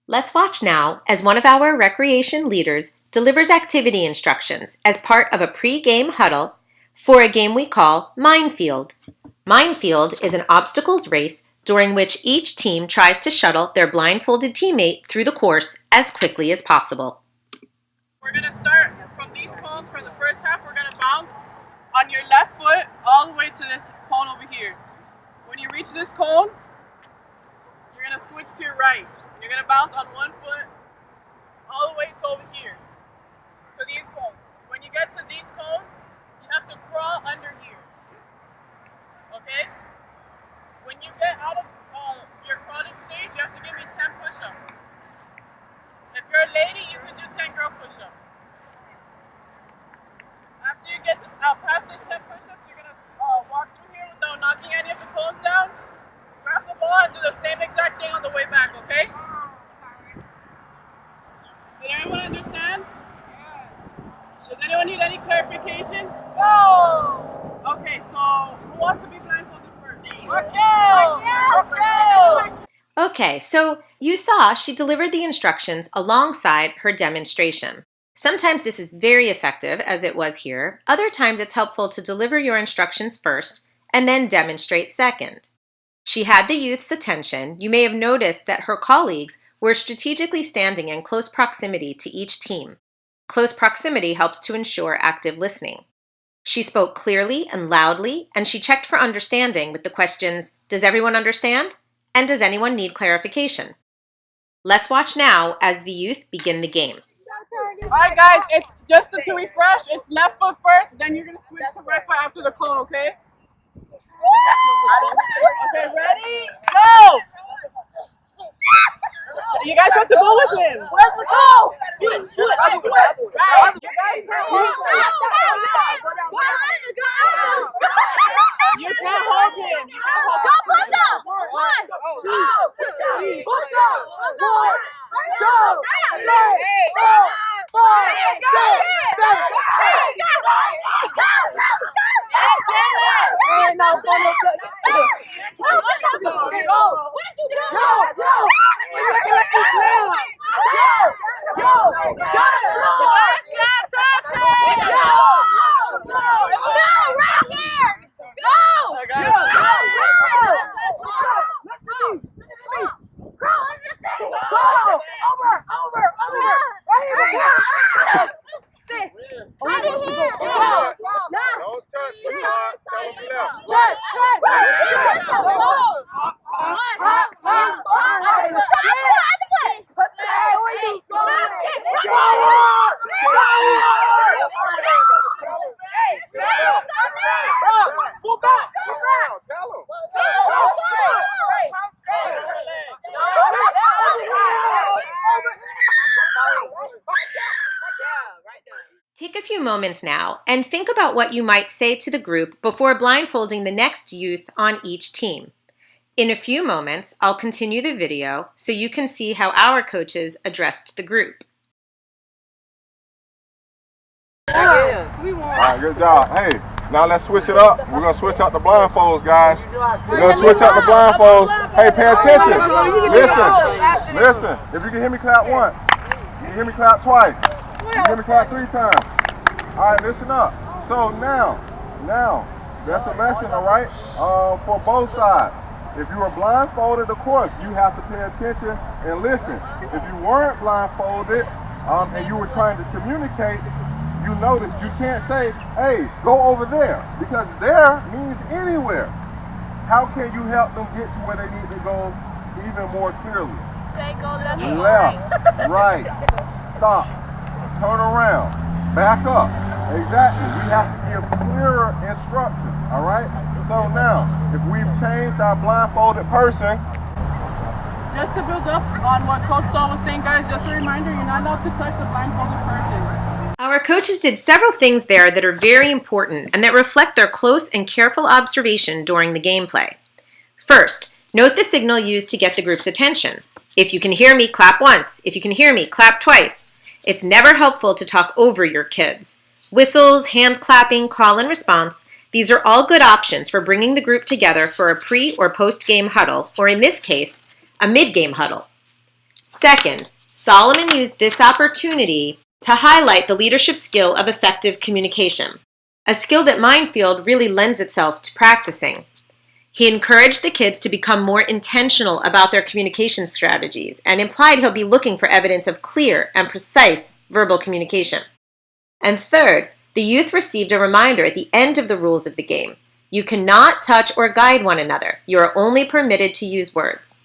Let's watch now as one of our recreation leaders delivers activity instructions as part of a pre-game huddle for a game we call Minefield. Minefield is an obstacles race during which each team tries to shuttle their blindfolded teammate through the course as quickly as possible. We're going to start from these cones for the first half. We're going to bounce on your left foot all the way to this cone over here. When you reach this cone, you're going to switch to your right. You're going to bounce on one foot all the way to over here, to these cones. When you get to these cones, you have to crawl under here, okay? When you get out of your crawling stage, you have to give me 10 push-ups. If you're a lady, you can do 10 girl push-ups. After you get past those 10 push-ups, you're going to walk through here without knocking any of the cones down. Grab the ball and do the same exact thing on the way back, okay? Did everyone understand? Does anyone need any clarification? No! Okay, so who wants to be blindfolded first? Okay, so you saw she delivered the instructions alongside her demonstration. Sometimes this is very effective, as it was here. Other times it's helpful to deliver your instructions first and then demonstrate second. She had the youth's attention. You may have noticed that her colleagues were strategically standing in close proximity to each team. Close proximity helps to ensure active listening. She spoke clearly and loudly, and she checked for understanding with the questions, "Does everyone understand?" and "Does anyone need clarification?" Let's watch now as the youth begin the game. Alright guys, it's just to refresh, it's left foot first, then you're going to switch to right foot after the cone, okay? Okay, ready? Go! You guys have to go with him. Let's go! You can't hold him. Go push up! 1, 2, push up! Push up! 1, 2, 3, 4, 5, 6, 7, 8, Take a few moments now and think about what you might say to the group before blindfolding the next youth on each team. In a few moments, I'll continue the video so you can see how our coaches addressed the group. Alright, good job. Hey, now let's switch it up. We're going to switch out the blindfolds, guys. We're going to switch out the blindfolds. Hey, pay attention. Listen. If you can hear me clap once, you can hear me clap twice, you can hear me clap 3 times. Alright, listen up. So now, that's a lesson, alright, for both sides. If you were blindfolded, of course, you have to pay attention and listen. If you weren't blindfolded and you were trying to communicate, you notice you can't say, "Hey, go over there," because there means anywhere. How can you help them get to where they need to go even more clearly? Say go left, right, stop, turn around, back up. Exactly. We have to give clearer instructions, all right? So now, if we've changed our blindfolded person, just to build up on what Coach Saul was saying, guys, just a reminder, you're not allowed to touch the blindfolded person. Our coaches did several things there that are very important and that reflect their close and careful observation during the gameplay. First, note the signal used to get the group's attention. If you can hear me, clap once. If you can hear me, clap twice. It's never helpful to talk over your kids. Whistles, hand clapping, call and response, these are all good options for bringing the group together for a pre- or post-game huddle, or in this case, a mid-game huddle. Second, Solomon used this opportunity to highlight the leadership skill of effective communication, a skill that Minefield really lends itself to practicing. He encouraged the kids to become more intentional about their communication strategies and implied he'll be looking for evidence of clear and precise verbal communication. And third, the youth received a reminder at the end of the rules of the game. You cannot touch or guide one another. You are only permitted to use words.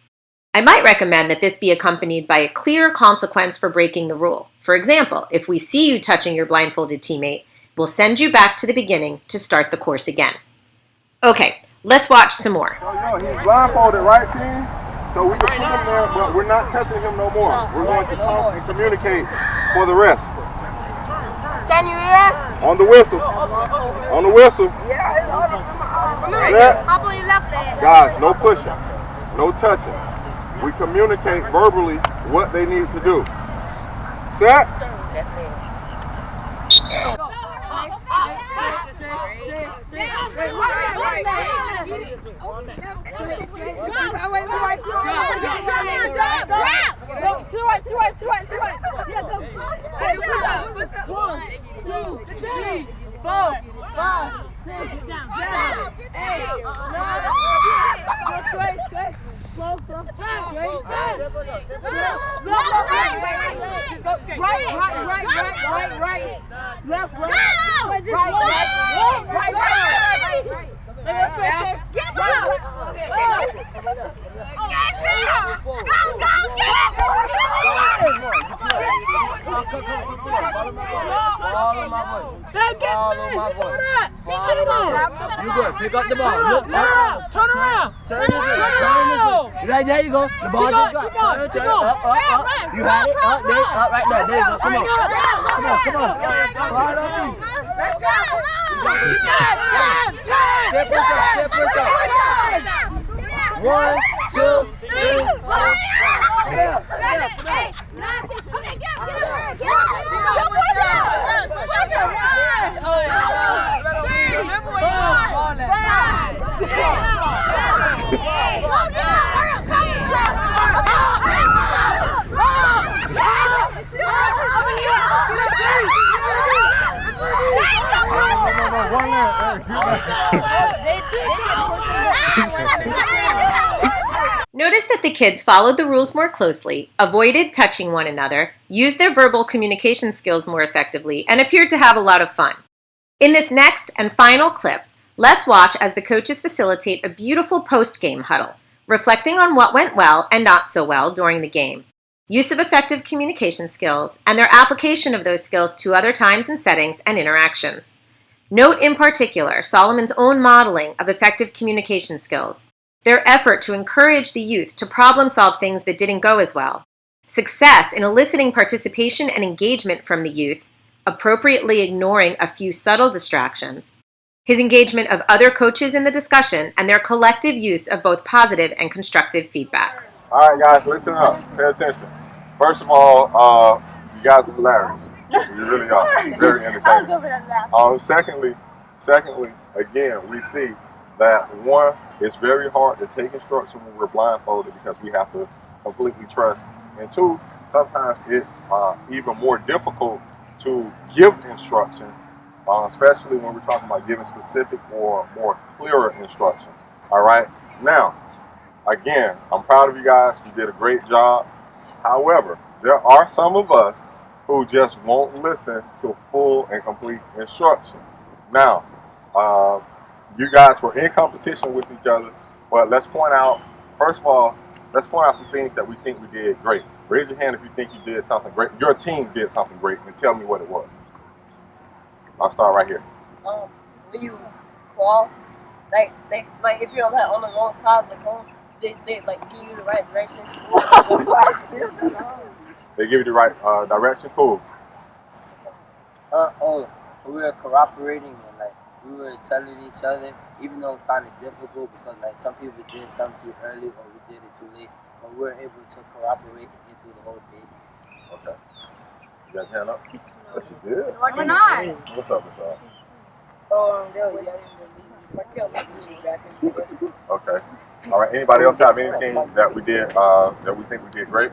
I might recommend that this be accompanied by a clear consequence for breaking the rule. For example, if we see you touching your blindfolded teammate, we'll send you back to the beginning to start the course again. Okay, let's watch some more. He's blindfolded, right, team? So we can put him there, but we're not touching him no more. We're going to talk and communicate for the rest. Can you hear us? On the whistle. On the whistle. Yeah, Set. hop on your left leg. Guys, no pushing, no touching. We communicate verbally what they need to do. Set. You good. Pick up the ball. Look, turn around. Turn around. Right there you go. The ball just got. Turn up. You had it. Up there. Up right there. There you go. Come on. Come on. Right on you. Let's go. Step push up. 1, 2, 3, 4. Notice that the kids followed the rules more closely, avoided touching one another, used their verbal communication skills more effectively, and appeared to have a lot of fun. In this next and final clip, let's watch as the coaches facilitate a beautiful post-game huddle, reflecting on what went well and not so well during the game, use of effective communication skills, and their application of those skills to other times and settings and interactions. Note in particular Solomon's own modeling of effective communication skills, their effort to encourage the youth to problem-solve things that didn't go as well, success in eliciting participation and engagement from the youth, appropriately ignoring a few subtle distractions, his engagement of other coaches in the discussion, and their collective use of both positive and constructive feedback. All right, guys, listen up. Pay attention. First of all, you guys are hilarious. You really are. Very entertaining. Secondly, again, we see that one, it's very hard to take instruction when we're blindfolded because we have to completely trust. And two, sometimes it's even more difficult to give instruction, especially when we're talking about giving specific or more clearer instruction. All right. Now, again, I'm proud of you guys. You did a great job. However, there are some of us who just won't listen to full and complete instruction. Now, you guys were in competition with each other, but let's point out, first of all, let's point out some things that we think we did great. Raise your hand if you think you did something great. Your team did something great, and tell me what it was. I'll start right here. When you crawl, like if you're on the wrong side of the cone, they like give you the right direction. They give you the right direction. Cool. We were cooperating and like we were telling each other, even though it's kind of difficult because like some people did something too early or we did it too late, but we were able to cooperate and get through the whole thing. Okay. You got your hand up? Yes, you did. We're not. What's up, Michelle? Okay. All right. Anybody else have anything that we did that we think we did great?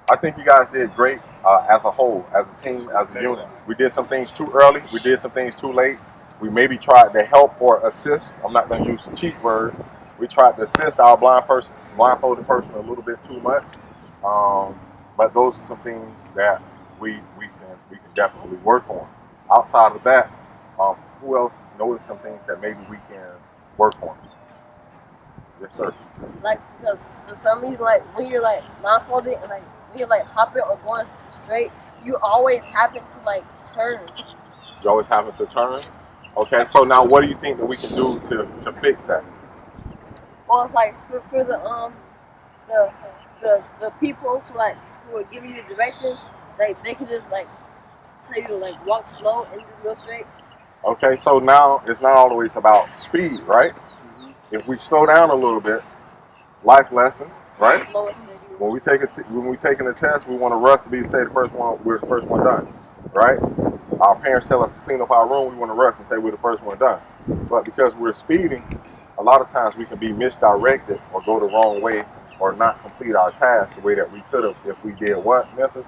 I think you guys did great as a whole, as a team, as a unit. We did some things too early. We did some things too late. We maybe tried to help or assist. I'm not going to use the cheap word. We tried to assist our blindfolded person a little bit too much. But those are some things that we can definitely work on. Outside of that, who else noticed some things that maybe we can work on? Yes, sir. Like, because for some reason, like, when you're, like, blindfolded and, like, when you're, like, hopping or going straight, you always happen to, like, turn. You always happen to turn? Okay, so now what do you think that we can do to fix that? Or, like, for the people who, like, who are giving you directions, like, they can just, like, tell you to, like, walk slow and just go straight. Okay, so now it's not always about speed, right? If we slow down a little bit, life lesson, right? When we taking a test, we want to rush to say we're the first one done, right? Our parents tell us to clean up our room, we want to rush and say we're the first one done. But because we're speeding, a lot of times we can be misdirected or go the wrong way or not complete our task the way that we could have if we did what, Memphis?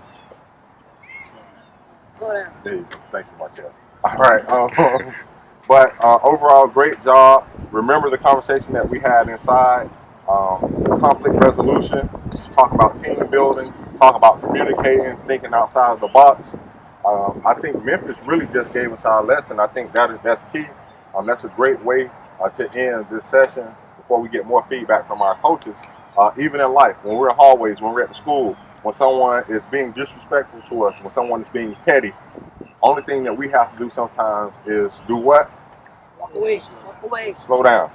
Slow down. There you go. Thank you, Marquette. All right. But overall, great job. Remember the conversation that we had inside. Conflict resolution, talk about team building, talk about communicating, thinking outside of the box. I think Memphis really just gave us our lesson. I think that's key. That's a great way to end this session before we get more feedback from our coaches. Even in life, when we're in hallways, when we're at the school, when someone is being disrespectful to us, when someone is being petty, only thing that we have to do sometimes is do what? Walk away. Walk away. Slow down.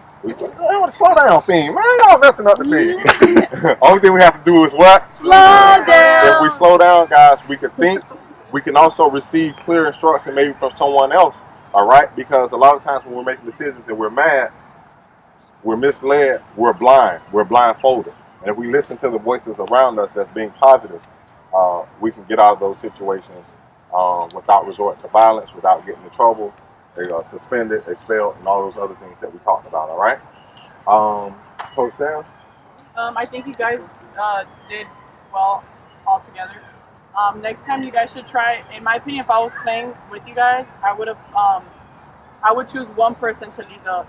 Slow down, theme. Man, y'all messing up the theme. Only thing we have to do is what? Slow down. If we slow down, guys, we can think. We can also receive clear instruction maybe from someone else. All right? Because a lot of times when we're making decisions and we're mad, we're misled, we're blind, we're blindfolded. And if we listen to the voices around us that's being positive, we can get out of those situations without resort to violence, without getting in trouble. They are suspended, expelled, and all those other things that we talked about, all right? Coach Sam? I think you guys did well all together. Next time you guys should try, in my opinion, if I was playing with you guys, I would choose one person to lead the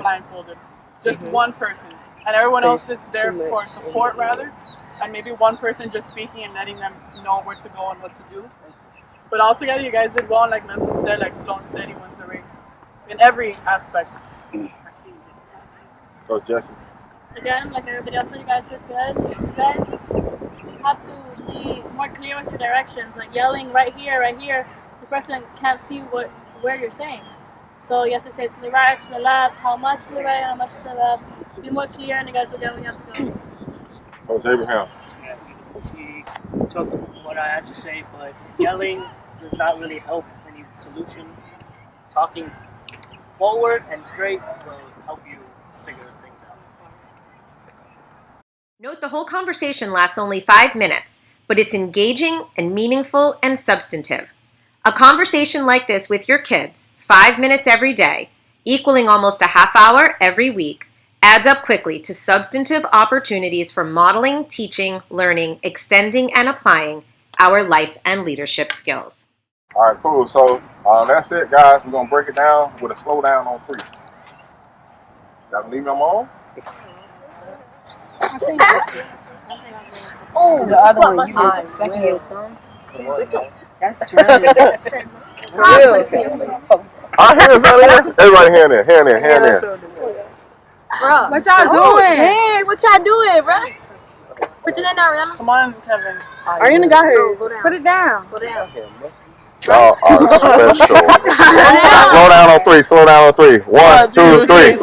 blindfolded. Just one person. And everyone else is there for support rather. And maybe one person just speaking and letting them know where to go and what to do. But altogether, you guys did well, and like Memphis said, like slow and steady wins the race in every aspect. Coach Jesse? Again, like everybody else, you guys did good. You guys have to be more clear with your directions. Like yelling right here, the person can't see where you're saying. So you have to say to the right, to the left, how much to the right, how much to the left. Be more clear, and you guys will get where you have to go. Coach Abraham? Yeah, she took what I had to say, but yelling does not really help any solution. Talking forward and straight will help you figure things out. Note the whole conversation lasts only 5 minutes, but it's engaging and meaningful and substantive. A conversation like this with your kids, 5 minutes every day, equaling almost a half hour every week, adds up quickly to substantive opportunities for modeling, teaching, learning, extending, and applying our life and leadership skills. All right, cool. So that's it, guys. We're going to break it down with a slow down on 3. Y'all can leave them on? Oh, the other one, you did second your thumbs. That's German. Our hands out there. Everybody hand in, hand in, hand in. Bro, what y'all doing? Hey, what y'all doing, bro? Put your hand down, Rihanna. Come on, Kevin. Ariana got hers. Put it down. Y'all are special. Slow down on 3, slow down on 3. 1, 2, 3.